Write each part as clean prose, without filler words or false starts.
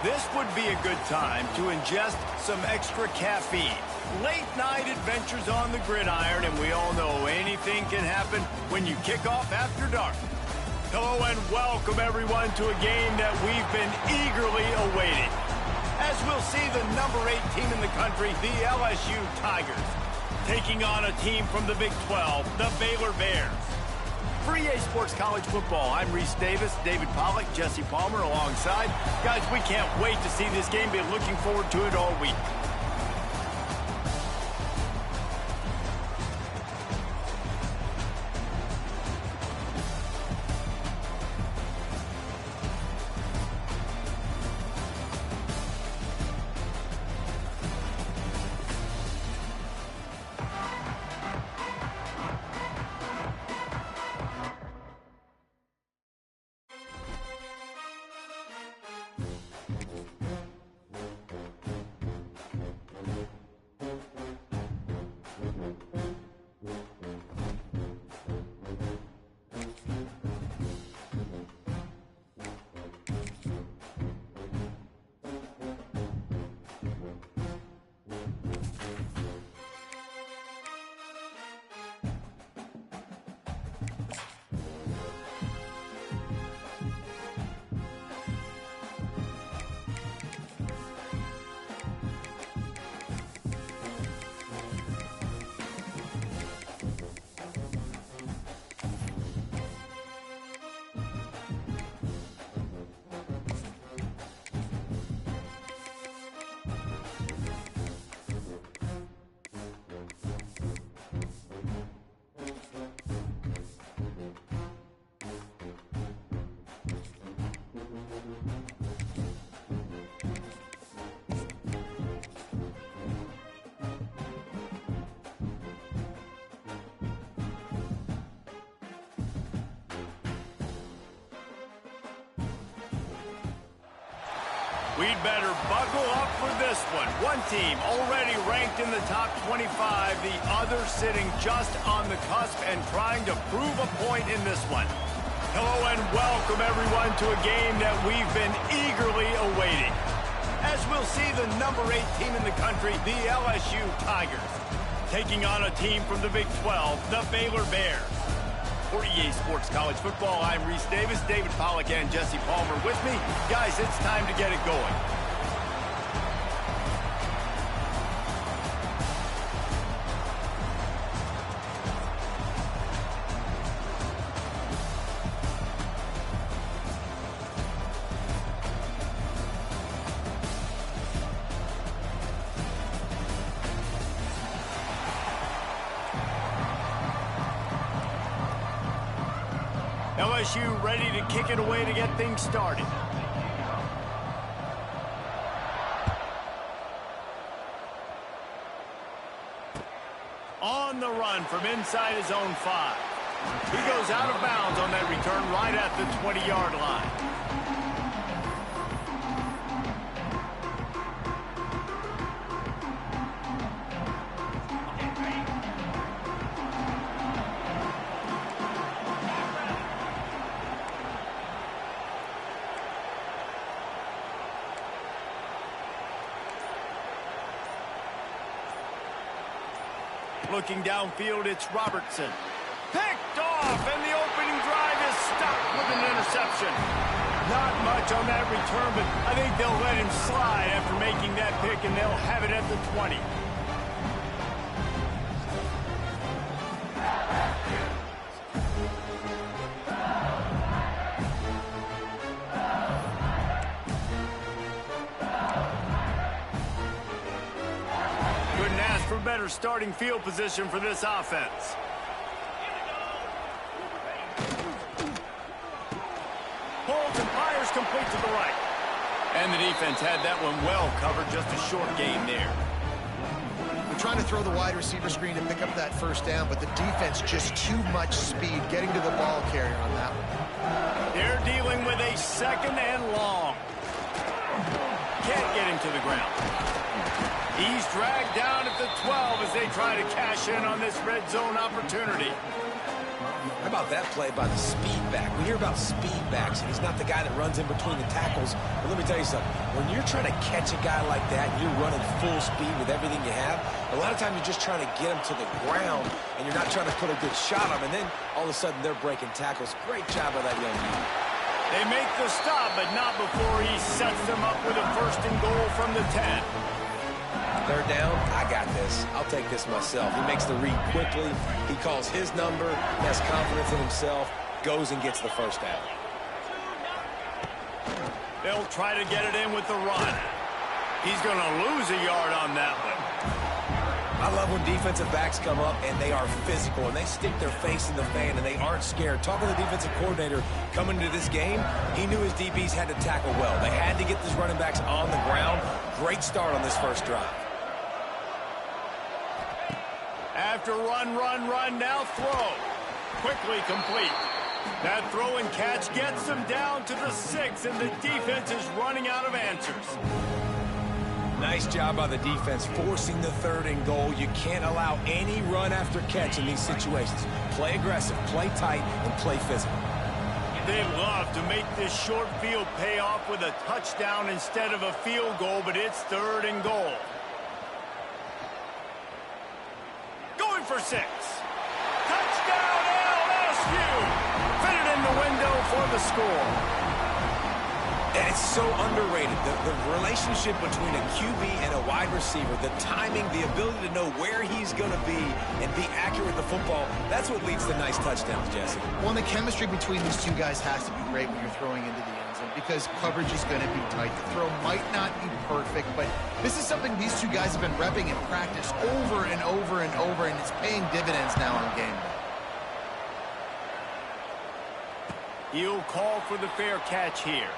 This would be a good time to ingest some extra caffeine. Late night adventures on the gridiron, and we all know anything can happen when you kick off after dark. Hello and welcome everyone to a game that we've been eagerly awaiting. As we'll see the number 8 team in the country, the LSU Tigers, taking on a team from the Big 12, the Baylor Bears. For EA Sports College Football, I'm Reese Davis, David Pollack, Jesse Palmer alongside. Guys, we can't wait to see this game. Been looking forward to it all week. We'd better buckle up for this one. One team already ranked in the top 25, the other sitting just on the cusp and trying to prove a point in this one. Hello and welcome everyone to a game that we've been eagerly awaiting. As we'll see the number 8 team in the country, the LSU Tigers, taking on a team from the Big 12, the Baylor Bears. For EA Sports College Football, I'm Reese Davis, David Pollack, and Jesse Palmer with me. Guys, it's time to get it going. LSU ready to kick it away to get things started. On the run from inside his own 5. He goes out of bounds on that return right at the 20-yard line. Looking downfield, it's Robertson. Picked off, and the opening drive is stopped with an interception. Not much on that return, but I think they'll let him slide after making that pick, and they'll have it at the 20. Couldn't ask for better starting field position for this offense. Pulls and fires complete to the right. And the defense had that one well covered, just a short gain there. We're trying to throw the wide receiver screen to pick up that first down, but the defense just too much speed getting to the ball carrier on that one. They're dealing with a second and long. Can't get him to the ground. He's dragged down at the 12 as they try to cash in on this red zone opportunity. How about that play by the speed back? We hear about speed backs, and he's not the guy that runs in between the tackles. But let me tell you something. When you're trying to catch a guy like that, and you're running full speed with everything you have, a lot of times you're just trying to get him to the ground, and you're not trying to put a good shot on him. And then all of a sudden they're breaking tackles. Great job by that young man. They make the stop, but not before he sets them up with a first and goal from the 10. Third down, I got this. I'll take this myself. He makes the read quickly. He calls his number, has confidence in himself, goes and gets the first down. They'll try to get it in with the run. He's going to lose a yard on that one. I love when defensive backs come up and they are physical and they stick their face in the fan and they aren't scared. Talking to the defensive coordinator coming into this game, he knew his DBs had to tackle well. They had to get these running backs on the ground. Great start on this first drive. After run, now throw. Quickly complete. That throw and catch gets them down to the 6, and the defense is running out of answers. Nice job by the defense forcing the third and goal. You can't allow any run after catch in these situations. Play aggressive, play tight, and play physical. They'd love to make this short field pay off with a touchdown instead of a field goal, but it's third and goal. Going for 6. Touchdown LSU! Fit it in the window for the score. And it's so underrated. The relationship between a QB and a wide receiver, the timing, the ability to know where he's going to be and be accurate with the football, that's what leads to nice touchdowns, Jesse. Well, the chemistry between these two guys has to be great when you're throwing into the end zone because coverage is going to be tight. The throw might not be perfect, but this is something these two guys have been repping in practice over and over and over, and it's paying dividends now on game day. He'll call for the fair catch here.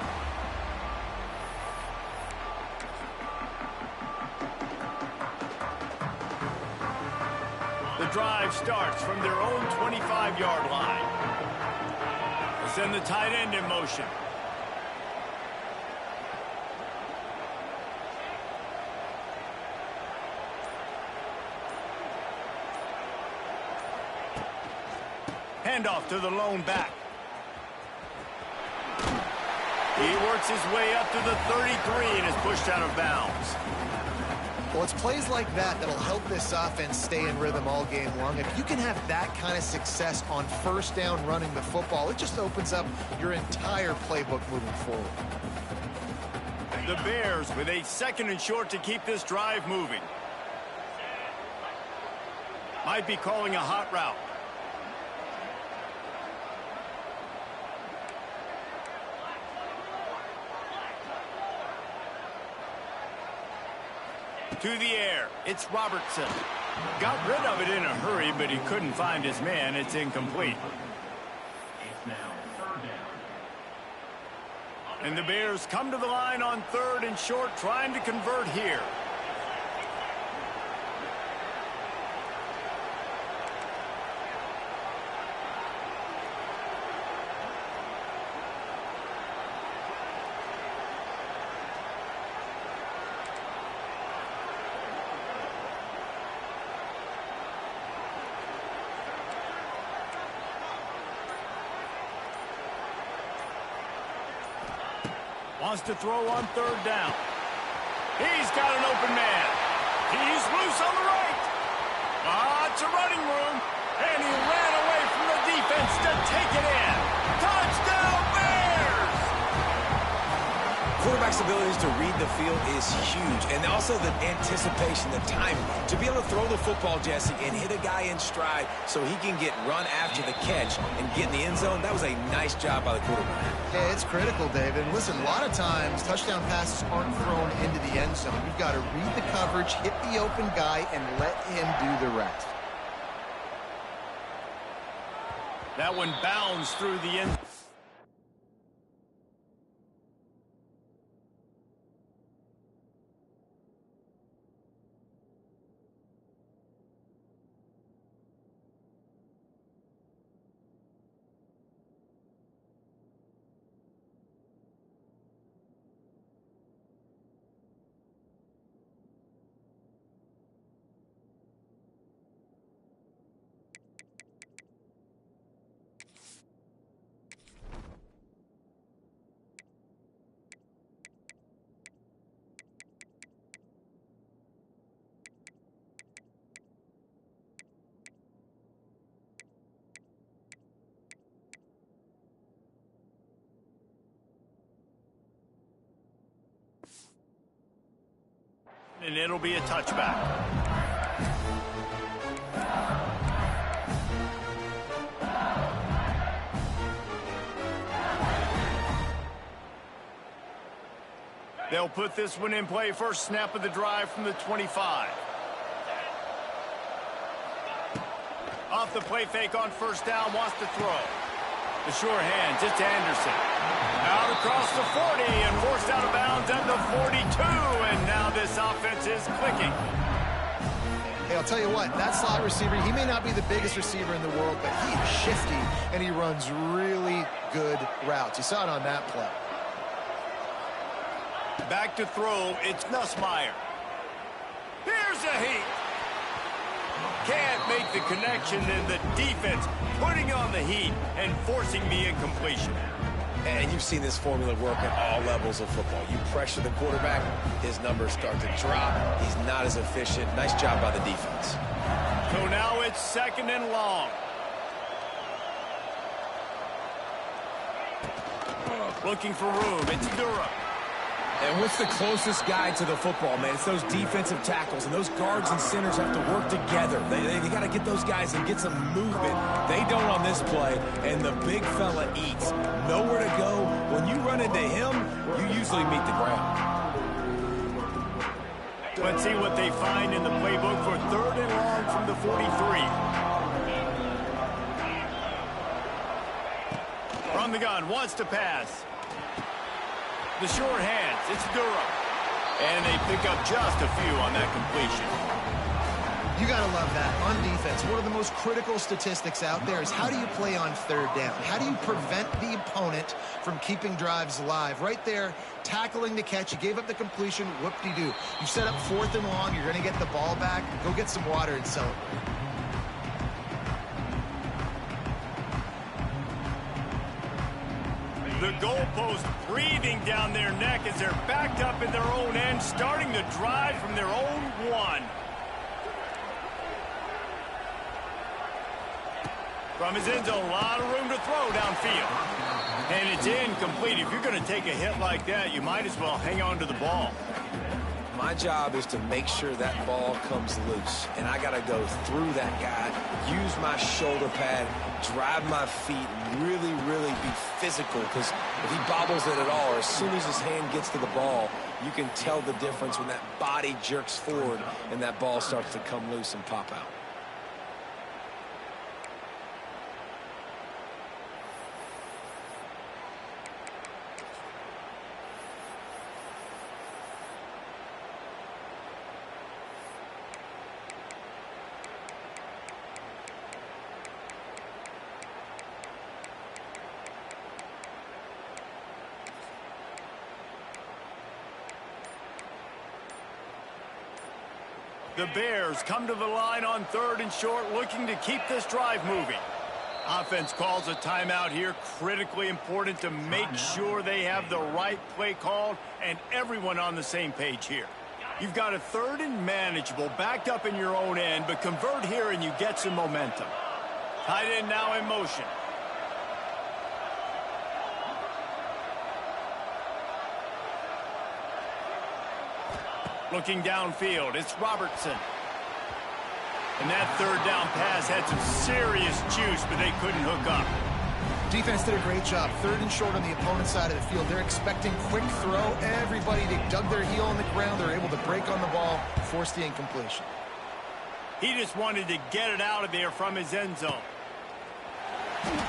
The drive starts from their own 25-yard line. They send the tight end in motion. Handoff to the lone back. He works his way up to the 33 and is pushed out of bounds. Well, it's plays like that that'll help this offense stay in rhythm all game long. If you can have that kind of success on first down running the football, it just opens up your entire playbook moving forward. The Bears with a second and short to keep this drive moving. Might be calling a hot route. To the air, it's Robertson. Got rid of it in a hurry, but he couldn't find his man. It's incomplete. And the Bears come to the line on third and short, trying to convert here. Wants to throw on third down. He's got an open man. He's loose on the right. Lots of running room. And he ran away from the defense to take it in. Touchdown, Bears! Quarterback's abilities to read the field is huge. And also the anticipation, the timing. To be able to throw the football, Jesse, and hit a guy in stride so he can get run after the catch and get in the end zone, that was a nice job by the quarterback. Yeah, it's critical, David. And listen, a lot of times touchdown passes aren't thrown into the end zone. You've got to read the coverage, hit the open guy, and let him do the rest. That one bounds through the end. And it'll be a touchback. They'll put this one in play. First snap of the drive from the 25. Off the play fake on first down, wants to throw. The sure hands, it's Anderson. Out across the 40 and forced out of bounds at the 42. And now this offense is clicking. Hey, I'll tell you what, that slot receiver, he may not be the biggest receiver in the world, but he is shifty, and he runs really good routes. You saw it on that play. Back to throw, it's Nussmeier. Here's a heat. Can't make the connection, and the defense putting on the heat and forcing the incompletion. And you've seen this formula work at all levels of football. You pressure the quarterback, his numbers start to drop. He's not as efficient. Nice job by the defense. So now it's second and long. Looking for room, it's Durham. And what's the closest guy to the football, man? It's those defensive tackles, and those guards and centers have to work together. They got to get those guys and get some movement. They don't on this play, and the big fella eats. Nowhere to go. When you run into him, you usually meet the ground. Let's see what they find in the playbook for third and long from the 43. From the gun, wants to pass. The short hands, it's Durham. And they pick up just a few on that completion. You got to love that. On defense, one of the most critical statistics out there is how do you play on third down? How do you prevent the opponent from keeping drives alive? Right there, tackling the catch. You gave up the completion, whoop-de-doo. You set up fourth and long, you're going to get the ball back. Go get some water and celebrate. The goalpost breathing down their neck as they're backed up in their own end, starting the drive from their own one. From his end zone, a lot of room to throw downfield. And it's incomplete. If you're going to take a hit like that, you might as well hang on to the ball. My job is to make sure that ball comes loose, and I got to go through that guy, use my shoulder pad, drive my feet, and really, really be physical, because if he bobbles it at all, or as soon as his hand gets to the ball, you can tell the difference when that body jerks forward and that ball starts to come loose and pop out. The Bears come to the line on third and short, looking to keep this drive moving. Offense calls a timeout here. Critically important to make sure they have the right play called and everyone on the same page here. You've got a 3rd and manageable, backed up in your own end, but convert here and you get some momentum. Tight end now in motion. Looking downfield, it's Robertson. And that 3rd down pass had some serious juice, but they couldn't hook up. Defense did a great job. 3rd and short on the opponent's side of the field. They're expecting quick throw. Everybody, they dug their heel on the ground. They're able to break on the ball, force the incompletion. He just wanted to get it out of there from his end zone.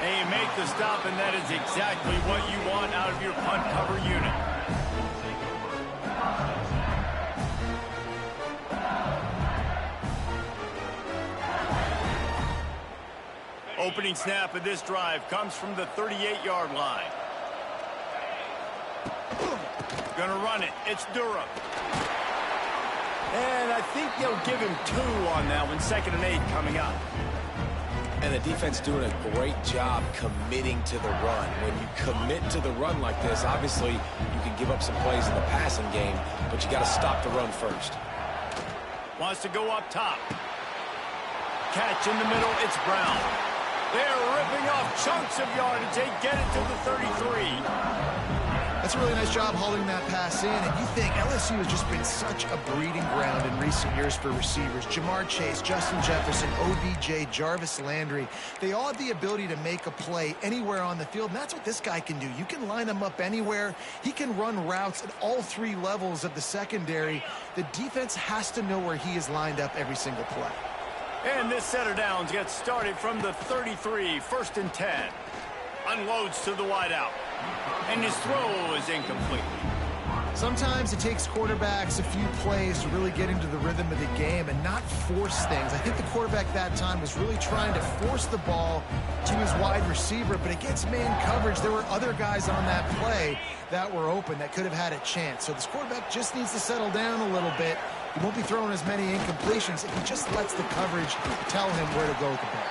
And you make the stop, and that is exactly what you want out of your punt cover unit. Opening snap of this drive comes from the 38-yard line. Gonna run it. It's Durham. And I think they'll give him 2 on that one. 2nd and 8 coming up. And the defense doing a great job committing to the run. When you commit to the run like this, obviously you can give up some plays in the passing game, but you got to stop the run first. Wants to go up top. Catch in the middle. It's Brown. They're ripping off chunks of yardage. They get it to the 33. That's a really nice job hauling that pass in. And you think LSU has just been such a breeding ground in recent years for receivers. Jamar Chase, Justin Jefferson, OBJ, Jarvis Landry. They all have the ability to make a play anywhere on the field, and that's what this guy can do. You can line him up anywhere. He can run routes at all 3 levels of the secondary. The defense has to know where he is lined up every single play. And this set of downs gets started from the 33, 1st and 10. Unloads to the wideout. And his throw is incomplete. Sometimes it takes quarterbacks a few plays to really get into the rhythm of the game and not force things. I think the quarterback that time was really trying to force the ball to his wide receiver, but against man coverage, there were other guys on that play that were open that could have had a chance. So this quarterback just needs to settle down a little bit. He won't be throwing as many incompletions if he just lets the coverage tell him where to go with the ball.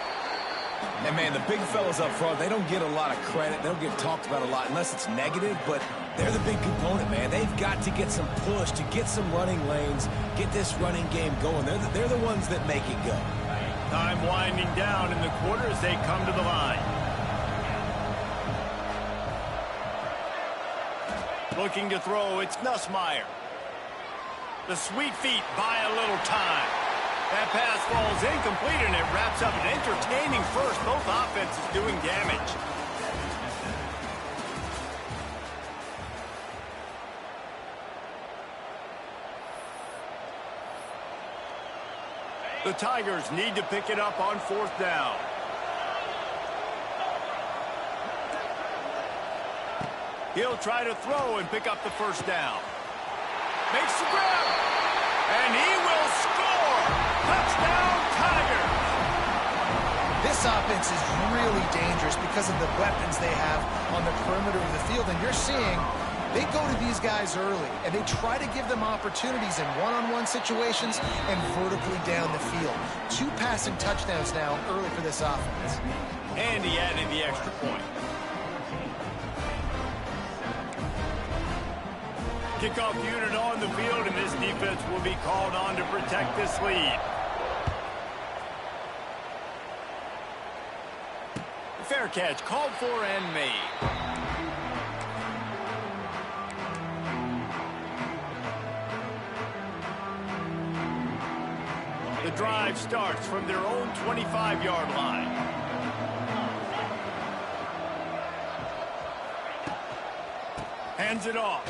And, man, the big fellas up front, they don't get a lot of credit. They don't get talked about a lot unless it's negative, but they're the big component, man. They've got to get some push, to get some running lanes, get this running game going. They're the ones that make it go. Time winding down in the quarter as they come to the line. Looking to throw, it's Nussmeier. The sweet feet buy a little time. That pass falls incomplete, and it wraps up an entertaining first. Both offenses doing damage. The Tigers need to pick it up on 4th down. He'll try to throw and pick up the 1st down. Makes the grab, and he will score! Touchdown, Tigers! This offense is really dangerous because of the weapons they have on the perimeter of the field. And you're seeing they go to these guys early, and they try to give them opportunities in one-on-one situations and vertically down the field. 2 passing touchdowns now early for this offense. And he added the extra point. Kickoff unit on the field, and this defense will be called on to protect this lead. Fair catch called for and made. The drive starts from their own 25-yard line. Hands it off.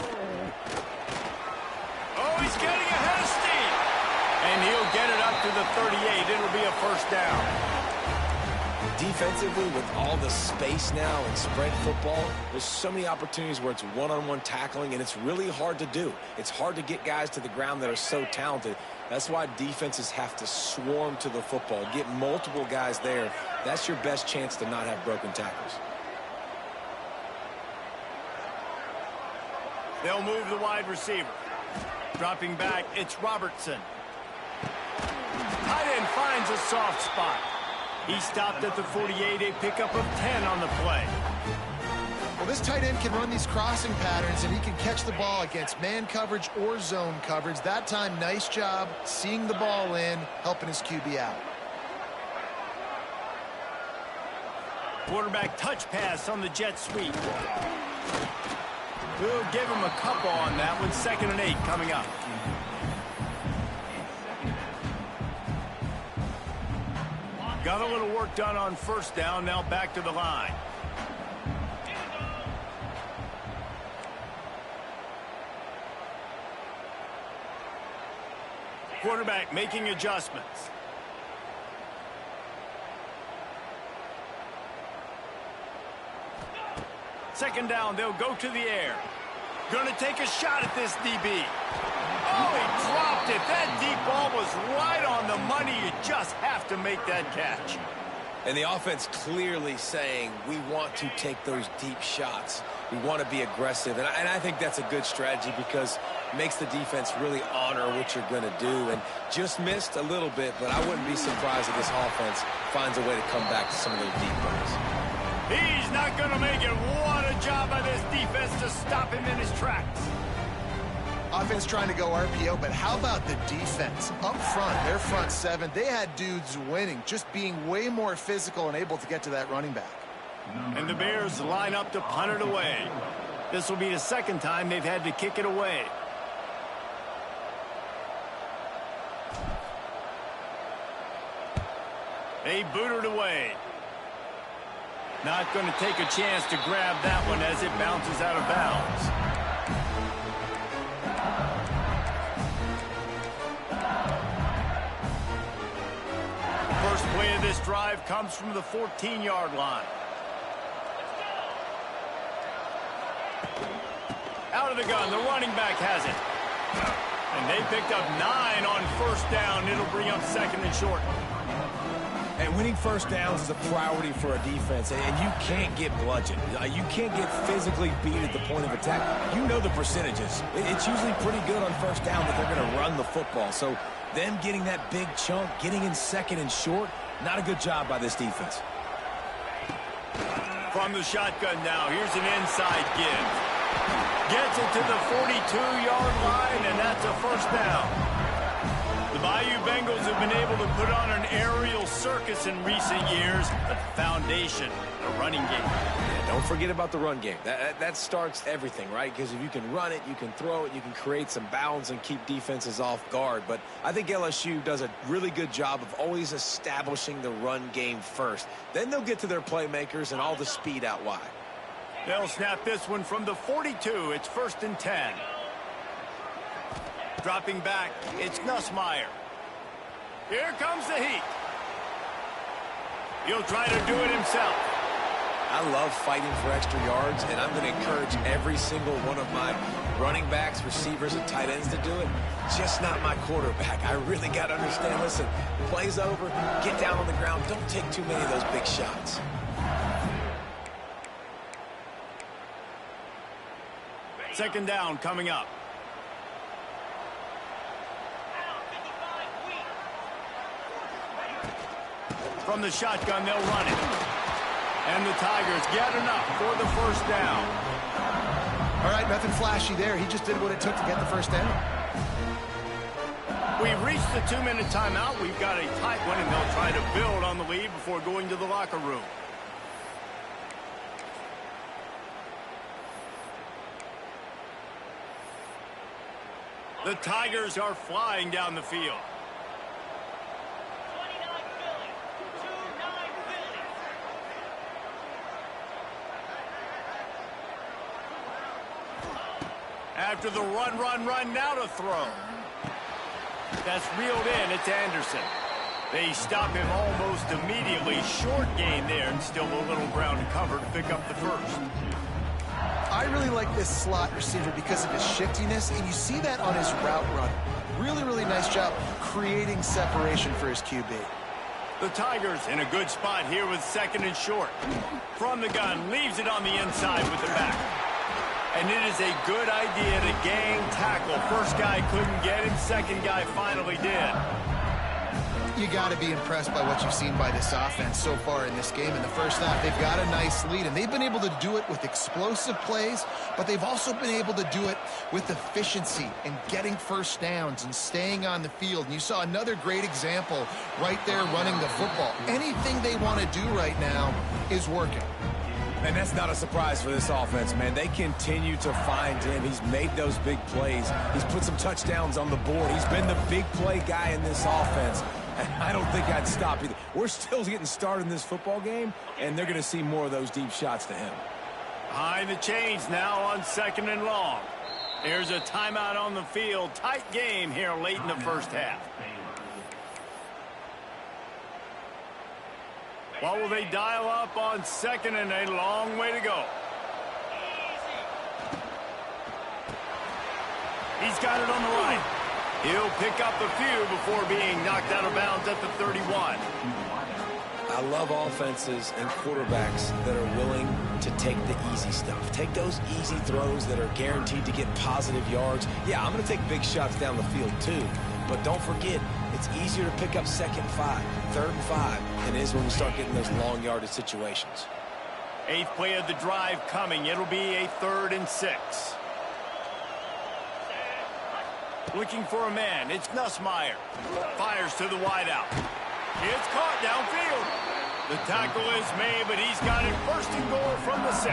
Oh, he's getting ahead of steam. And he'll get it up to the 38. It'll be a 1st down. Defensively, with all the space now in spread football, there's so many opportunities where it's one-on-one tackling, and it's really hard to do. It's hard to get guys to the ground that are so talented. That's why defenses have to swarm to the football, get multiple guys there. That's your best chance to not have broken tackles. They'll move the wide receiver. Dropping back, it's Robertson. Tight end finds a soft spot. He stopped at the 48, a pickup of 10 on the play. Well, this tight end can run these crossing patterns, and he can catch the ball against man coverage or zone coverage. That time, nice job seeing the ball in, helping his QB out. Quarterback touch pass on the jet sweep. We'll give him a couple on that one. 2nd and 8 coming up. Got a little work done on 1st down. Now back to the line. Quarterback making adjustments. Second down, they'll go to the air. Going to take a shot at this DB. Oh, he dropped it. That deep ball was right on the money. You just have to make that catch. And the offense clearly saying we want to take those deep shots. We want to be aggressive. And I think that's a good strategy because it makes the defense really honor what you're going to do. And just missed a little bit, but I wouldn't be surprised if this offense finds a way to come back to some of those deep balls. He's not going to make it. What a job by this defense to stop him in his tracks. Offense trying to go RPO, but how about the defense? Up front, their front 7, they had dudes winning, just being way more physical and able to get to that running back. And the Bears line up to punt it away. This will be the 2nd time they've had to kick it away. They boot it away. Not going to take a chance to grab that one as it bounces out of bounds. First play of this drive comes from the 14-yard line. Out of the gun, the running back has it. And they picked up 9 on 1st down. It'll bring up 2nd and short. And winning 1st downs is a priority for a defense, and you can't get bludgeoned. You can't get physically beat at the point of attack. You know the percentages. It's usually pretty good on 1st down that they're going to run the football. So them getting that big chunk, getting in 2nd and short, not a good job by this defense. From the shotgun now, here's an inside give. Gets it to the 42-yard line, and that's a 1st down. The Bayou Bengals have been able to put on an aerial circus in recent years, but the foundation, the running game. Yeah, don't forget about the run game. That starts everything, right? Because if you can run it, you can throw it, you can create some bounds and keep defenses off guard. But I think LSU does a really good job of always establishing the run game first. Then they'll get to their playmakers and all the speed out wide. They'll snap this one from the 42. It's 1st and 10. Dropping back, it's Nussmeier. Here comes the heat. He'll try to do it himself. I love fighting for extra yards, and I'm going to encourage every single one of my running backs, receivers, and tight ends to do it. Just not my quarterback. I really got to understand, listen, play's over, get down on the ground. Don't take too many of those big shots. Second down coming up. From the shotgun, they'll run it. And the Tigers get enough for the 1st down. All right, nothing flashy there. He just did what it took to get the 1st down. We've reached the 2-minute timeout. We've got a tight one, and they'll try to build on the lead before going to the locker room. The Tigers are flying down the field. After the run, now to throw. That's reeled in. It's Anderson. They stop him almost immediately. Short gain there, and still a little ground to cover to pick up the 1st. I really like this slot receiver because of his shiftiness, and you see that on his route run. Really, really nice job creating separation for his QB. The Tigers in a good spot here with 2nd and short. From the gun, leaves it on the inside with the back. And it is a good idea to gang tackle. First guy couldn't get him, 2nd guy finally did. You got to be impressed by what you've seen by this offense so far in this game. In the first half, they've got a nice lead, and they've been able to do it with explosive plays, but they've also been able to do it with efficiency and getting first downs and staying on the field. And you saw another great example right there running the football. Anything they want to do right now is working. And that's not a surprise for this offense, man. They continue to find him. He's made those big plays. He's put some touchdowns on the board. He's been the big play guy in this offense. And I don't think I'd stop either. We're still getting started in this football game, and they're going to see more of those deep shots to him. Behind the chains now on 2nd and long. Here's a timeout on the field. Tight game here late in the first half. What will they dial up on 2nd and a long way to go? He's got it on the right. He'll pick up a few before being knocked out of bounds at the 31. I love offenses and quarterbacks that are willing to take the easy stuff. Take those easy throws that are guaranteed to get positive yards. Yeah, I'm going to take big shots down the field too. But don't forget, it's easier to pick up 2nd and 5, 3rd and 5 than it is when we start getting those long yardage situations. 8th play of the drive coming. It'll be a 3rd and 6. Looking for a man. It's Nussmeier. Fires to the wideout. It's caught downfield. The tackle is made, but he's got it 1st and goal from the 6.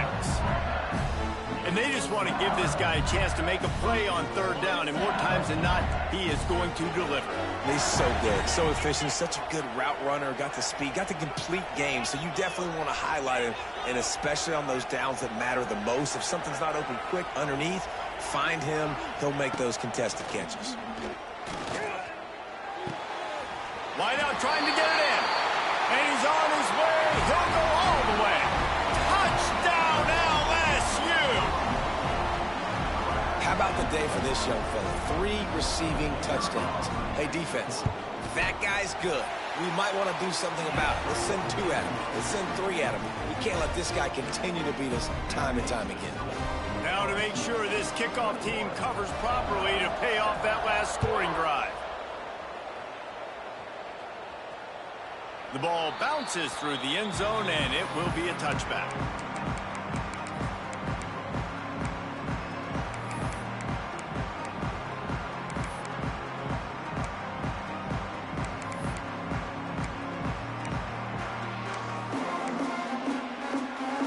And they just want to give this guy a chance to make a play on 3rd down, and more times than not, he is going to deliver. He's so good, so efficient, such a good route runner, got the speed, got the complete game, so you definitely want to highlight him, and especially on those downs that matter the most. If something's not open quick underneath, find him, he'll make those contested catches. Wideout trying to get it in, and he's on his way. He'll go all the way. Touchdown, LSU! How about the day for this young fella? 3 receiving touchdowns. Hey, defense, that guy's good. We might want to do something about it. Let's send 2 at him. Let's send 3 at him. We can't let this guy continue to beat us time and time again. Now to make sure this kickoff team covers properly to pay off that last scoring drive. The ball bounces through the end zone, and it will be a touchback.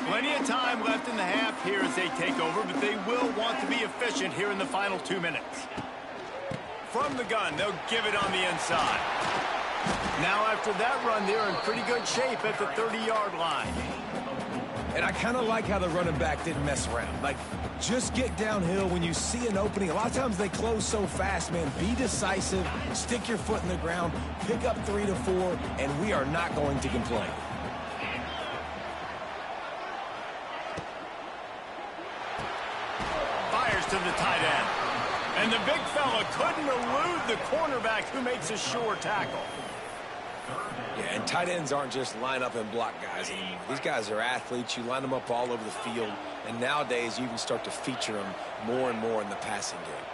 Plenty of time left in the half here as they take over, but they will want to be efficient here in the final 2 minutes. From the gun, they'll give it on the inside. Now after that run, they're in pretty good shape at the 30-yard line. And I kind of like how the running back didn't mess around. Like, just get downhill when you see an opening. A lot of times they close so fast, man. Be decisive, stick your foot in the ground, pick up 3 to 4, and we are not going to complain. Fires to the tight end. And the big fella couldn't elude the cornerback who makes a sure tackle. Yeah, and tight ends aren't just line up and block guys anymore. These guys are athletes. You line them up all over the field. And nowadays, you can start to feature them more and more in the passing game.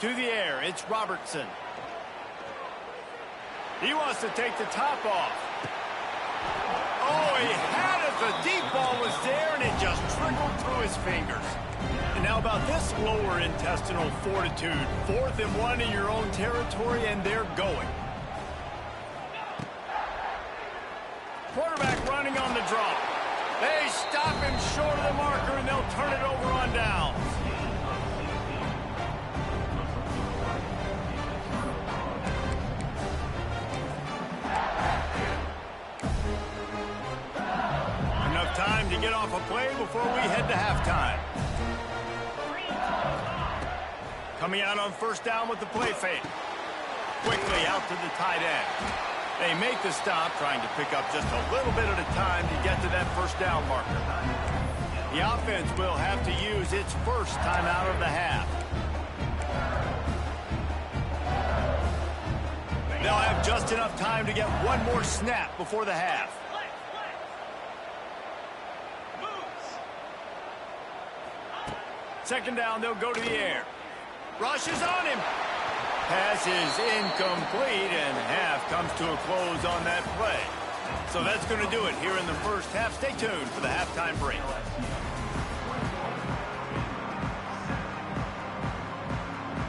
To the air, it's Robertson. He wants to take the top off. Oh, he had it. The deep ball was there, and it just trickled through his fingers. And how about this lower intestinal fortitude? 4th and 1 in your own territory, and they're going. Quarterback running on the draw. They stop him short of the marker, and they'll turn it over on downs. Enough time to get off a play before we head to halftime. Coming out on 1st down with the play fake. Quickly out to the tight end. They make the stop, trying to pick up just a little bit at a time to get to that 1st down marker. The offense will have to use its first timeout of the half. They'll have just enough time to get one more snap before the half. Second down, they'll go to the air. Rush is on him. Pass is incomplete, and half comes to a close on that play. So that's going to do it here in the first half. Stay tuned for the halftime break.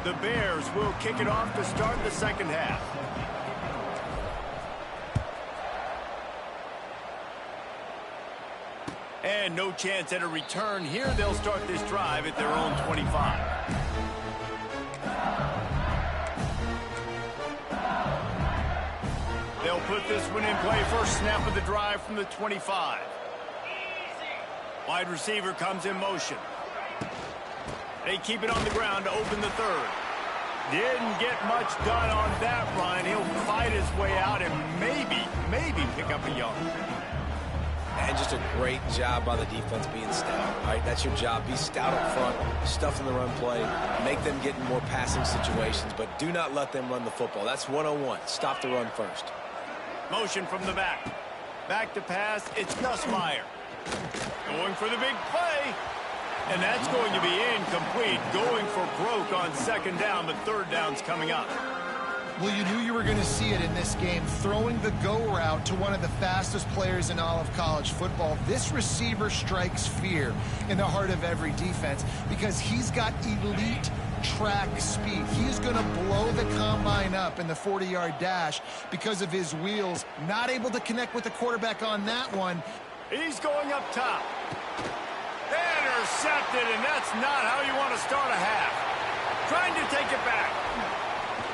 The Bears will kick it off to start the second half. And no chance at a return here. They'll start this drive at their own 25. They'll put this one in play. First snap of the drive from the 25. Wide receiver comes in motion. They keep it on the ground to open the third. Didn't get much done on that run. He'll fight his way out and maybe pick up a yard. And just a great job by the defense being stout. All right, that's your job. Be stout up front, stuff in the run play, make them get in more passing situations, but do not let them run the football. That's 101. Stop the run first. Motion from the back. Back to pass. It's Nussmeier. Going for the big play. And that's going to be incomplete. Going for broke on second down, but third down's coming up. Well, you knew you were going to see it in this game. Throwing the go route to one of the fastest players in all of college football. This receiver strikes fear in the heart of every defense because he's got elite track speed. He's going to blow the combine up in the 40-yard dash because of his wheels. Not able to connect with the quarterback on that one. He's going up top. Intercepted, and that's not how you want to start a half. Trying to take it back.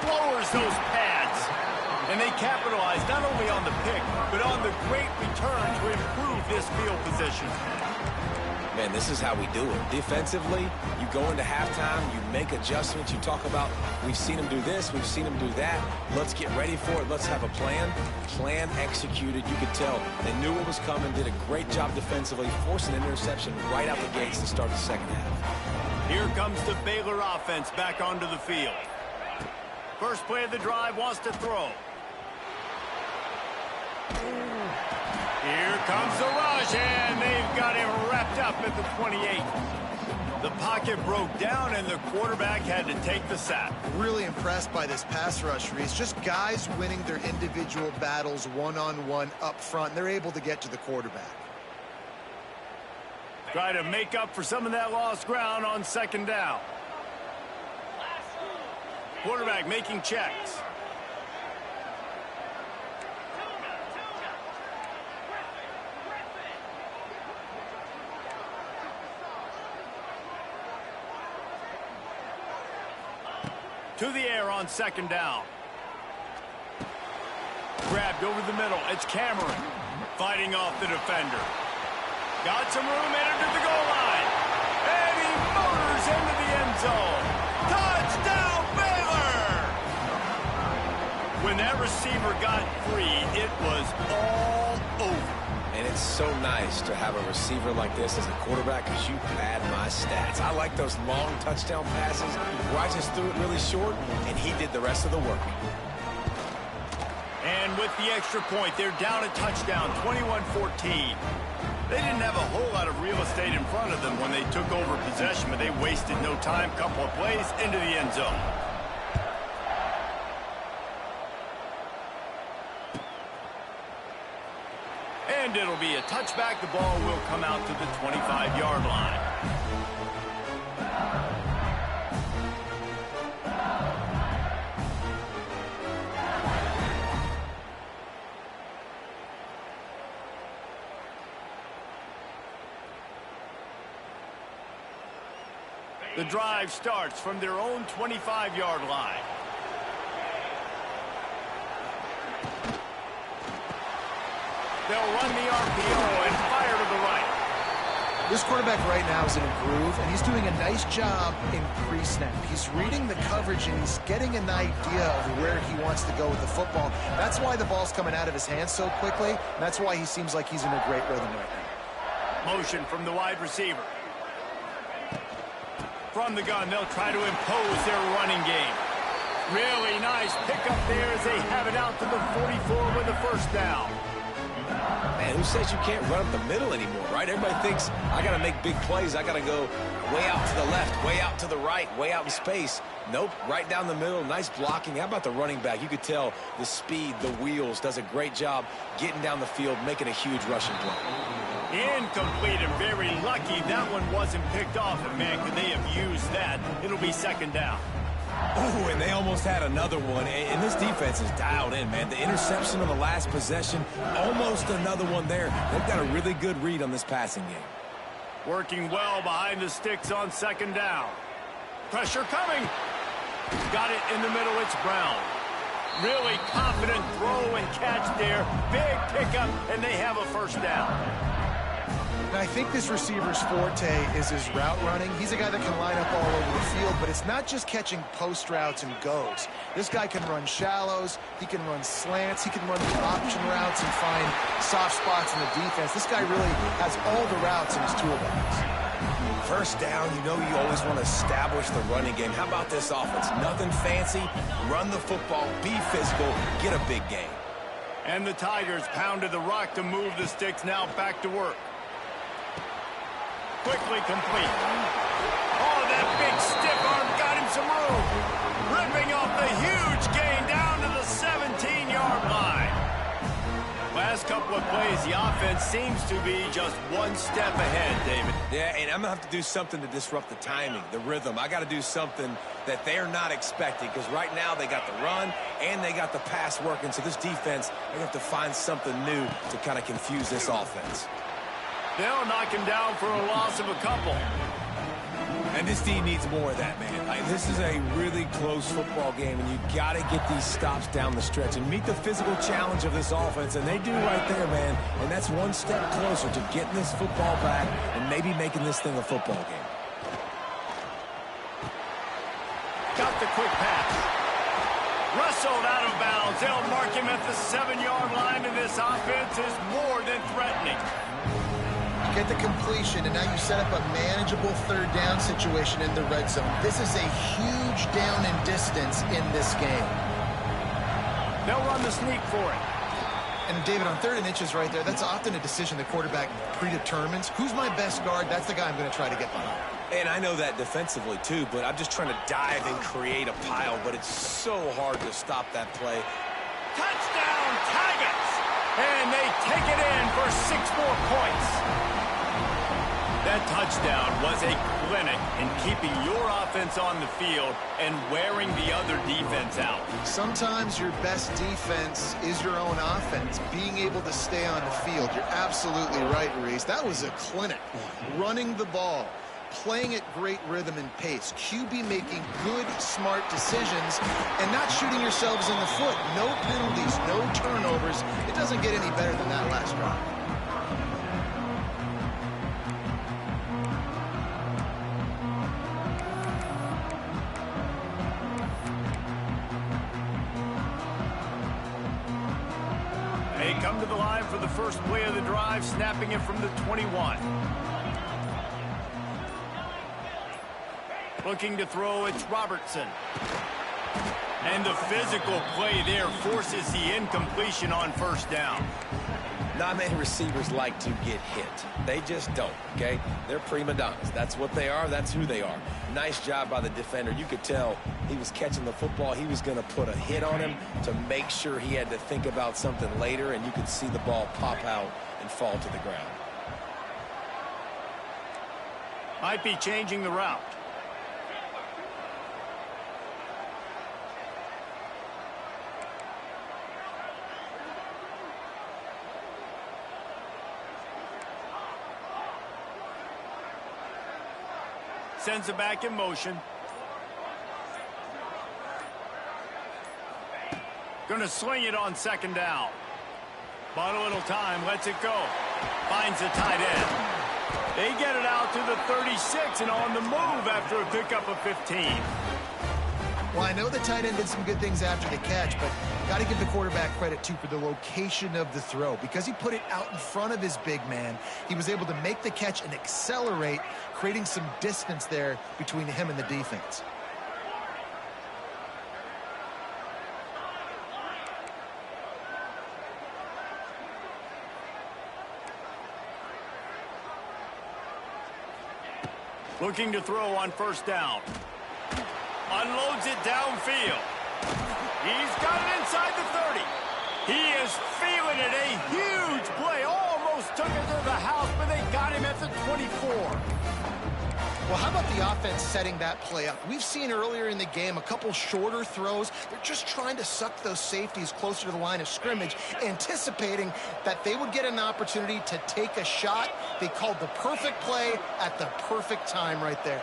Lowers those pads. And they capitalize not only on the pick, but on the great return to improve this field position. Man, this is how we do it. Defensively, you go into halftime, you make adjustments, you talk about, we've seen them do this, we've seen them do that. Let's get ready for it. Let's have a plan. Plan executed. You could tell they knew what was coming, did a great job defensively, forced an interception right out the gates to start the second half. Here comes the Baylor offense back onto the field. First play of the drive, wants to throw. Here comes the rush, and they've got him wrapped up at the 28. The pocket broke down, and the quarterback had to take the sack. Really impressed by this pass rush, Reese. Just guys winning their individual battles one-on-one up front. They're able to get to the quarterback. Try to make up for some of that lost ground on second down. Quarterback making checks. To the air on second down. Grabbed over the middle. It's Cameron fighting off the defender. Got some room, entered to the goal line. And he motors into the end zone. Touchdown, Baylor! When that receiver got free, it was all over. And it's so nice to have a receiver like this as a quarterback because you pad my stats. I like those long touchdown passes where I just threw it really short, and he did the rest of the work. And with the extra point, they're down a touchdown, 21-14. They didn't have a whole lot of real estate in front of them when they took over possession, but they wasted no time. Couple of plays into the end zone. And it'll be a touchback. The ball will come out to the 25-yard line. The drive starts from their own 25-yard line. They'll run the RPO and fire to the right. This quarterback right now is in a groove, and he's doing a nice job in pre-snap. He's reading the coverage, and he's getting an idea of where he wants to go with the football. That's why the ball's coming out of his hands so quickly, and that's why he seems like he's in a great rhythm right now. Motion from the wide receiver. From the gun, they'll try to impose their running game. Really nice pickup there as they have it out to the 44 with a first down. And who says you can't run up the middle anymore, right? Everybody thinks, I got to make big plays. I got to go way out to the left, way out to the right, way out in space. Nope, right down the middle, nice blocking. How about the running back? You could tell the speed, the wheels, does a great job getting down the field, making a huge rushing play. Incomplete and very lucky that one wasn't picked off. And, man, could they have used that? It'll be second down. Oh, and they almost had another one. And this defense is dialed in, man. The interception on the last possession, almost another one there. They've got a really good read on this passing game. Working well behind the sticks on second down. Pressure coming. Got it in the middle. It's Brown. Really confident throw and catch there. Big pickup, and they have a first down. And I think this receiver's forte is his route running. He's a guy that can line up all over the field, but it's not just catching post routes and goes. This guy can run shallows, he can run slants, he can run the option routes and find soft spots in the defense. This guy really has all the routes in his toolbox. First down, you know you always want to establish the running game. How about this offense? Nothing fancy. Run the football, be physical, get a big game. And the Tigers pounded the rock to move the sticks. Now back to work. Quickly complete. Oh, that big stiff arm got him some room. Ripping off the huge gain down to the 17-yard line. Last couple of plays, the offense seems to be just one step ahead, David. Yeah, and I'm going to have to do something to disrupt the timing, the rhythm. I got to do something that they're not expecting, because right now they got the run and they got the pass working. So this defense, they have to find something new to kind of confuse this offense. They'll knock him down for a loss of a couple. And this team needs more of that, man. This is a really close football game, and you got to get these stops down the stretch and meet the physical challenge of this offense, and they do right there, man. And that's one step closer to getting this football back and maybe making this thing a football game. Got the quick pass. Wrestled out of bounds. They'll mark him at the 7-yard line, and this offense is more than threatening. Get the completion, and now you set up a manageable third down situation in the red zone. This is a huge down in distance in this game. They'll run the sneak for it. And, David, on 3rd and inches right there, that's often a decision the quarterback predetermines. Who's my best guard? That's the guy I'm going to try to get behind. And I know that defensively, too, but I'm just trying to dive and create a pile, but it's so hard to stop that play. Touchdown, Tigers! And they take it in for 6 more points. That touchdown was a clinic in keeping your offense on the field and wearing the other defense out. Sometimes your best defense is your own offense, being able to stay on the field. You're absolutely right, Reese. That was a clinic. Running the ball, playing at great rhythm and pace. QB making good, smart decisions and not shooting yourselves in the foot. No penalties, no turnovers. It doesn't get any better than that last drive. They come to the line for the first play of the drive, snapping it from the 21. Looking to throw, it's Robertson. And the physical play there forces the incompletion on first down. Not many receivers like to get hit. They just don't, okay? They're prima donnas. That's what they are. That's who they are. Nice job by the defender. You could tell he was catching the football. He was going to put a hit on him to make sure he had to think about something later, and you could see the ball pop out and fall to the ground. Might be changing the route. Sends it back in motion. Gonna swing it on second down. Bought a little time, lets it go. Finds the tight end. They get it out to the 36 and on the move after a pickup of 15. Well, I know the tight end did some good things after the catch, but got to give the quarterback credit, too, for the location of the throw. Because he put it out in front of his big man, he was able to make the catch and accelerate, creating some distance there between him and the defense. Looking to throw on first down. Unloads it downfield. He's got it inside the 30. He is feeling it. A huge play. Almost took it to the house, but they got him at the 24. Well, how about the offense setting that play up? We've seen earlier in the game a couple shorter throws. They're just trying to suck those safeties closer to the line of scrimmage, anticipating that they would get an opportunity to take a shot. They called the perfect play at the perfect time right there.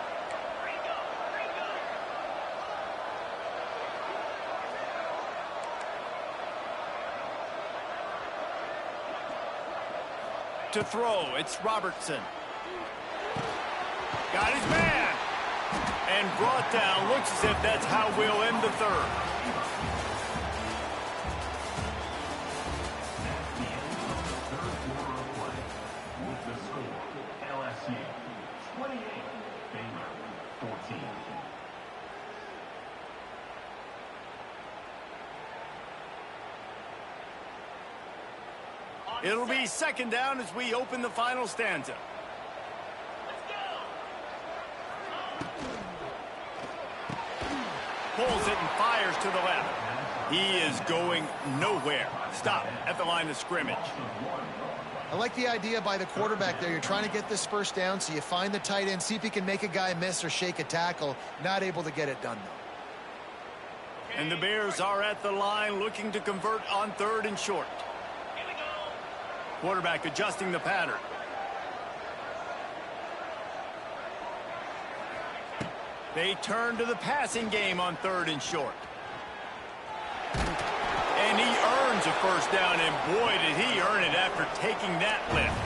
To throw, it's Robertson. Got his man. And brought down. Looks as if that's how we'll end the third. With the score, LSU 28, Baylor 14. It'll be second down as we open the final stanza. Pulls it and fires to the left. He is going nowhere. Stop at the line of scrimmage. I like the idea by the quarterback there. You're trying to get this first down, so you find the tight end, see if he can make a guy miss or shake a tackle. Not able to get it done, though. And the Bears are at the line looking to convert on third and short. Quarterback adjusting the pattern. They turn to the passing game on third and short. And he earns a first down, and boy, did he earn it after taking that lift.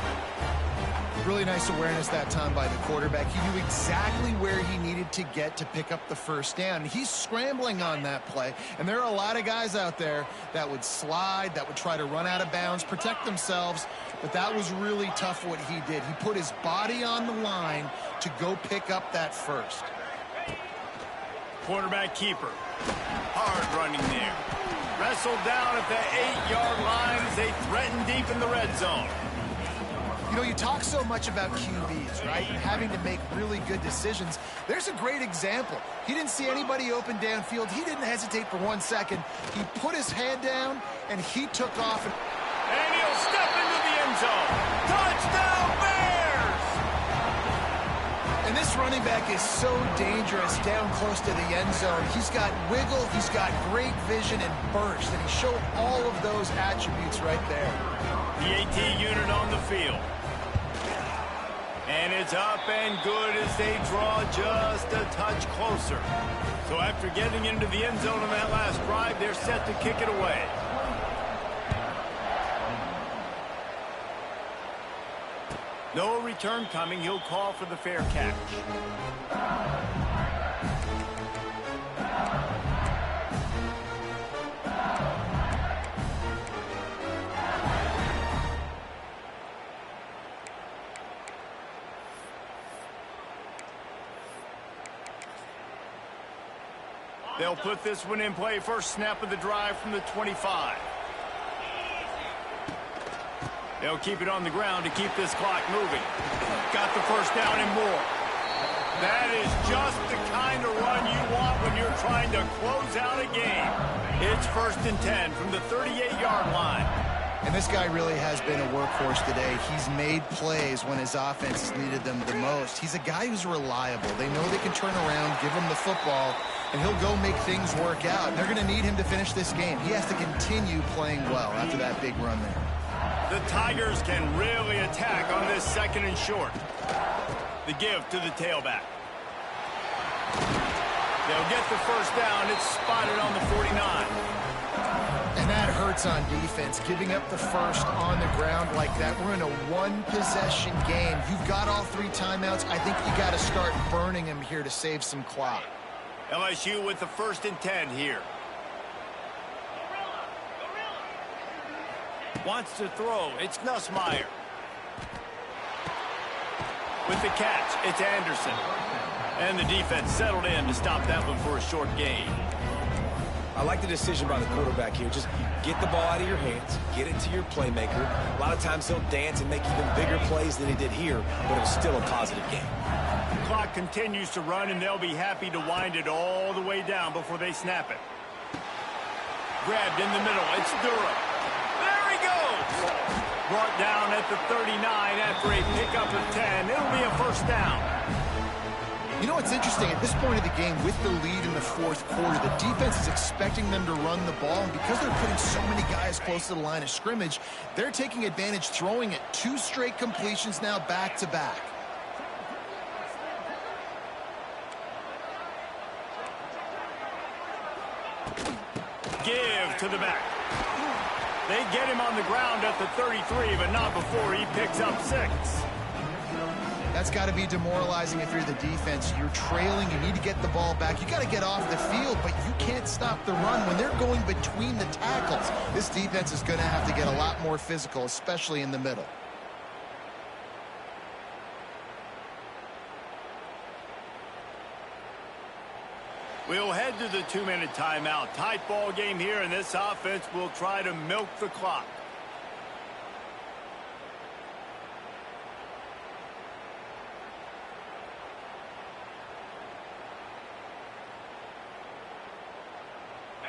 Really nice awareness that time by the quarterback. He knew exactly where he needed to get to pick up the first down. He's scrambling on that play, and there are a lot of guys out there that would slide, that would try to run out of bounds, protect themselves, but that was really tough what he did. He put his body on the line to go pick up that first. Quarterback keeper. Hard running there. Wrestled down at the 8-yard line as they threaten deep in the red zone. You know, you talk so much about QBs, right? And having to make really good decisions. There's a great example. He didn't see anybody open downfield. He didn't hesitate for 1 second. He put his head down, and he took off. And he'll step into the end zone. Touchdown, Bears! And this running back is so dangerous down close to the end zone. He's got wiggle, he's got great vision and burst, and he showed all of those attributes right there. The AT unit on the field. And it's up and good as they draw just a touch closer. So after getting into the end zone on that last drive, they're set to kick it away. No return coming. He'll call for the fair catch. They'll put this one in play. First snap of the drive from the 25. They'll keep it on the ground to keep this clock moving. Got the first down and more. That is just the kind of run you want when you're trying to close out a game. It's first and 10 from the 38-yard line. And this guy really has been a workhorse today. He's made plays when his offense has needed them the most. He's a guy who's reliable. They know they can turn around, give him the football, and he'll go make things work out. They're going to need him to finish this game. He has to continue playing well after that big run there. The Tigers can really attack on this second and short. The give to the tailback. They'll get the first down. It's spotted on the 49. And that hurts on defense, giving up the first on the ground like that. We're in a one-possession game. You've got all 3 timeouts. I think you got to start burning them here to save some clock. LSU with the first and 10 here. Wants to throw. It's Nussmeier. With the catch, it's Anderson. And the defense settled in to stop that one for a short gain. I like the decision by the quarterback here. Just get the ball out of your hands, get it to your playmaker. A lot of times he'll dance and make even bigger plays than he did here, but it was still a positive game. clock continues to run, and they'll be happy to wind it all the way down before they snap it. Grabbed in the middle. It's Durham. There he goes. Brought down at the 39 after a pickup of 10. It'll be a first down. You know what's interesting? At this point of the game, with the lead in the fourth quarter, the defense is expecting them to run the ball, and because they're putting so many guys close to the line of scrimmage, they're taking advantage, throwing it 2 straight completions now back-to-back. Give to the back. They get him on the ground at the 33, but not before he picks up 6. That's got to be demoralizing if you're the defense. You're trailing. You need to get the ball back. You got to get off the field, but you can't stop the run when they're going between the tackles. This defense is going to have to get a lot more physical, especially in the middle. We'll head to the 2-minute timeout. Tight ball game here, and this offense will try to milk the clock.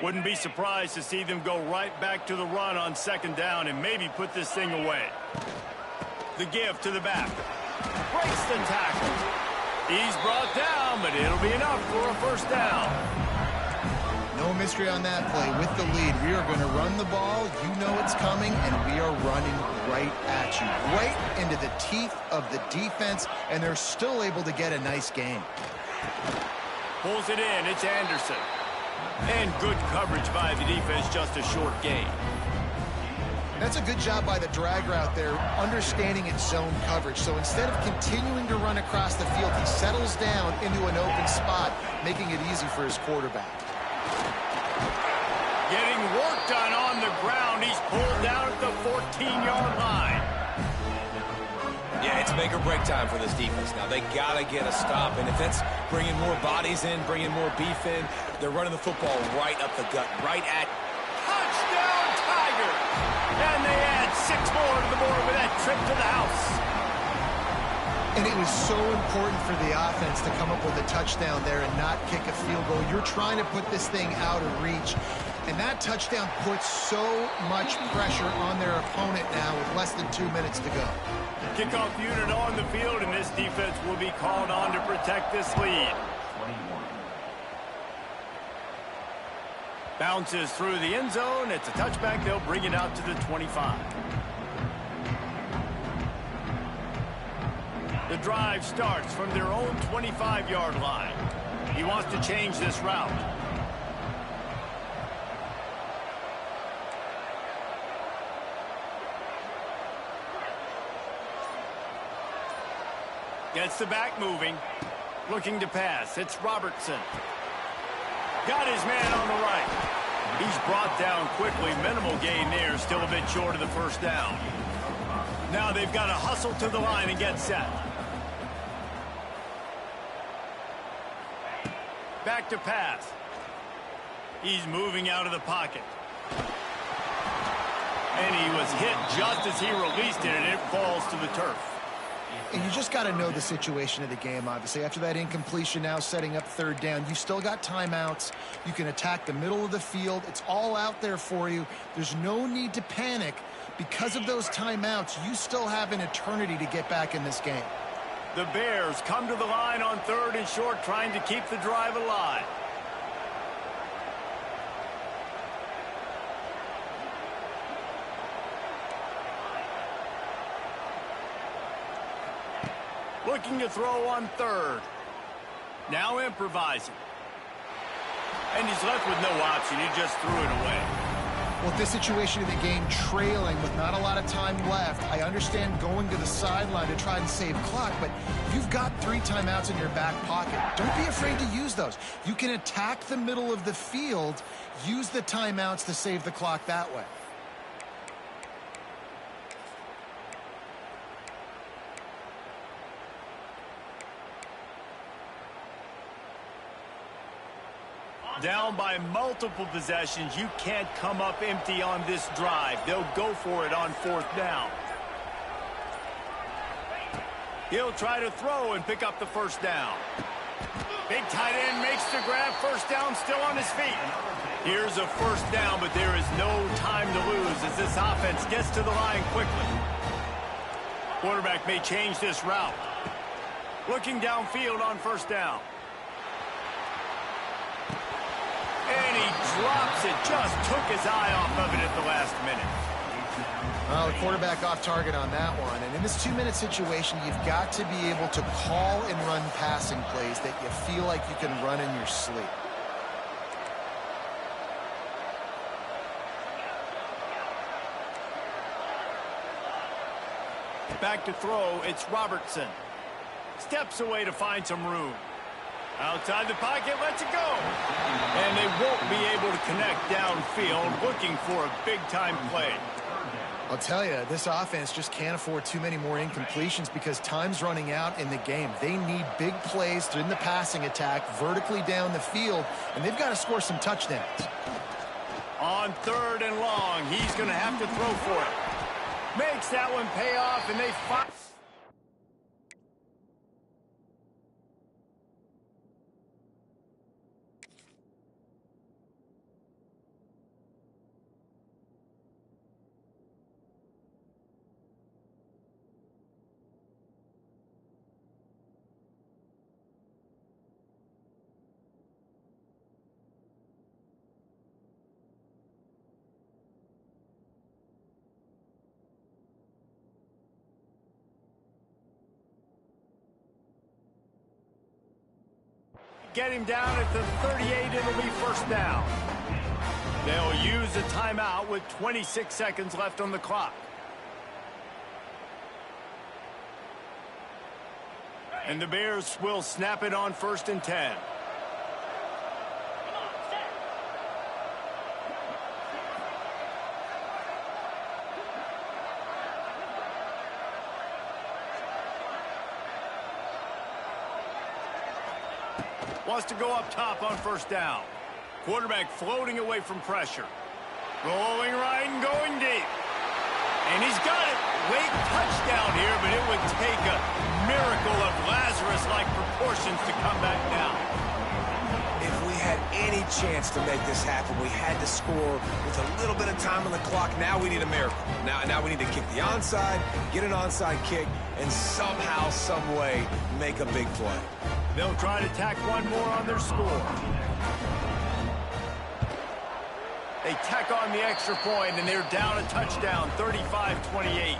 Wouldn't be surprised to see them go right back to the run on 2nd down and maybe put this thing away. The give to the back. Breaks the tackle. He's brought down, but it'll be enough for a first down. No mystery on that play. With the lead, we are going to run the ball. You know it's coming, and we are running right at you. Right into the teeth of the defense, and they're still able to get a nice gain. Pulls it in. It's Anderson. And good coverage by the defense, just a short gain. That's a good job by the drag route there, understanding its zone coverage. So instead of continuing to run across the field, he settles down into an open spot, making it easy for his quarterback. Getting work done on the ground. He's pulled down at the 14-yard line. Yeah, it's make or break time for this defense now. They got to get a stop, and if it's bringing more bodies in, bringing more beef in, they're running the football right up the gut, right at touchdown Tigers! And they add 6 more to the board with that trip to the house. And it was so important for the offense to come up with a touchdown there and not kick a field goal. You're trying to put this thing out of reach. And that touchdown puts so much pressure on their opponent now with less than 2 minutes to go. Kickoff unit on the field, and this defense will be called on to protect this lead. Bounces through the end zone. It's a touchback. They'll bring it out to the 25. The drive starts from their own 25-yard line. He wants to change this route. Gets the back moving. Looking to pass. It's Robertson. Got his man on the right. He's brought down quickly. Minimal gain there. Still a bit short of the first down. Now they've got to hustle to the line and get set. Back to pass. He's moving out of the pocket. And he was hit just as he released it, and it falls to the turf. And you just got to know the situation of the game, obviously. After that incompletion, now setting up 3rd down, you still got timeouts. You can attack the middle of the field. It's all out there for you. There's no need to panic. Because of those timeouts, you still have an eternity to get back in this game. The Bears come to the line on 3rd and short, trying to keep the drive alive. Looking to throw on 3rd. Now improvising. And he's left with no option. He just threw it away. Well, this situation of the game, trailing with not a lot of time left, I understand going to the sideline to try and save clock, but you've got 3 timeouts in your back pocket. Don't be afraid to use those. You can attack the middle of the field, use the timeouts to save the clock that way. Down by multiple possessions. You can't come up empty on this drive. They'll go for it on 4th down. He'll try to throw and pick up the first down. Big tight end makes the grab. First down, still on his feet. Here's a first down, but there is no time to lose as this offense gets to the line quickly. Quarterback may change this route. Looking downfield on first down. And he drops it. Just took his eye off of it at the last minute. Well, the quarterback off target on that one. And in this 2-minute situation, you've got to be able to call and run passing plays that you feel like you can run in your sleep. Back to throw, it's Robertson. Steps away to find some room. Outside the pocket, lets it go. And they won't be able to connect downfield, looking for a big-time play. I'll tell you, this offense just can't afford too many more incompletions because time's running out in the game. They need big plays in the passing attack, vertically down the field, and they've got to score some touchdowns. On 3rd and long, he's going to have to throw for it. Makes that one pay off, and they fight. Get him down at the 38, it'll be first down. They'll use a timeout with 26 seconds left on the clock. And the Bears will snap it on 1st and 10. Wants to go up top on first down. Quarterback floating away from pressure. Rolling right and going deep. And he's got it. Late touchdown here, but it would take a miracle of Lazarus-like proportions to come back down. If we had any chance to make this happen, we had to score with a little bit of time on the clock. Now we need a miracle. Now we need to kick the onside, get an onside kick, and somehow, some way, make a big play. They'll try to tack one more on their score. They tack on the extra point, and they're down a touchdown, 35-28.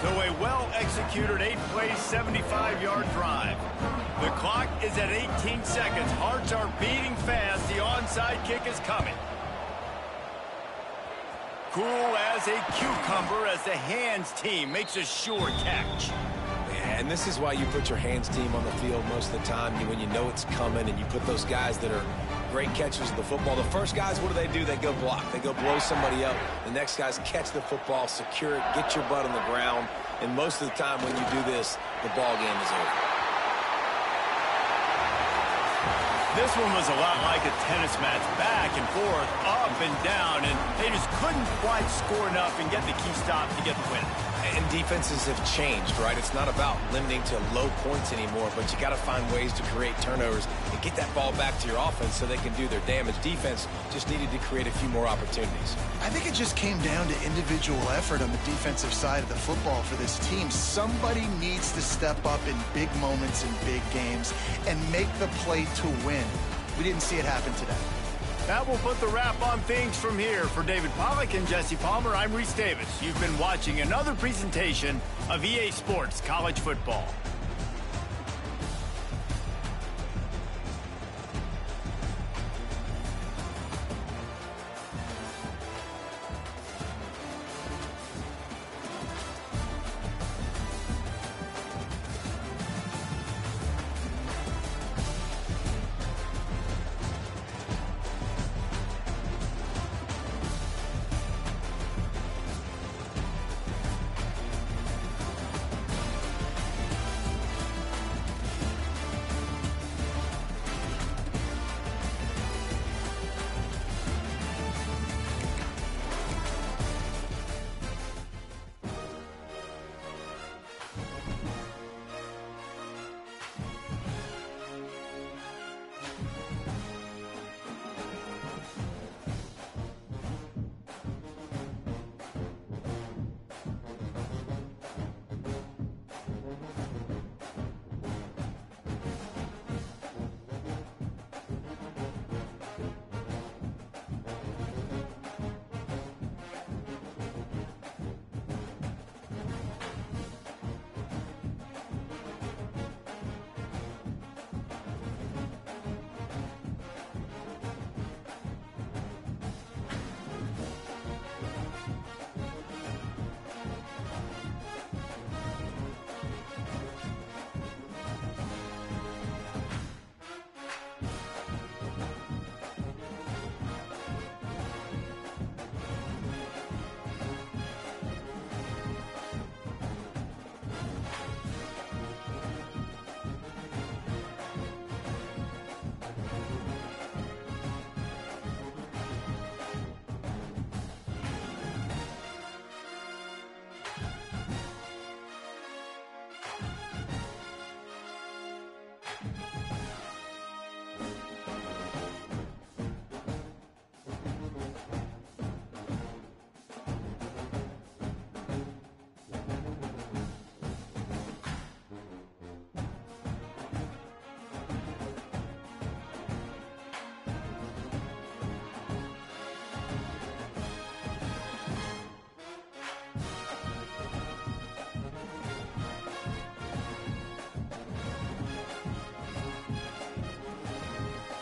So a well-executed 8-play, 75-yard drive. The clock is at 18 seconds. Hearts are beating fast. The onside kick is coming. Cool as a cucumber as the hands team makes a sure catch. And this is why you put your hands team on the field most of the time, when you know it's coming, and you put those guys that are great catchers of the football. The first guys, what do? They go block. They go blow somebody up. The next guys catch the football, secure it, get your butt on the ground. And most of the time when you do this, the ball game is over. This one was a lot like a tennis match, back and forth, up and down, and they just couldn't quite score enough and get the key stop to get the win. And defenses have changed, right? It's not about limiting to low points anymore, but you got to find ways to create turnovers and get that ball back to your offense so they can do their damage. Defense just needed to create a few more opportunities. I think it just came down to individual effort on the defensive side of the football for this team. Somebody needs to step up in big moments in big games and make the play to win. We didn't see it happen today. That will put the wrap on things from here. For David Pollack and Jesse Palmer, I'm Reese Davis. You've been watching another presentation of EA Sports College Football.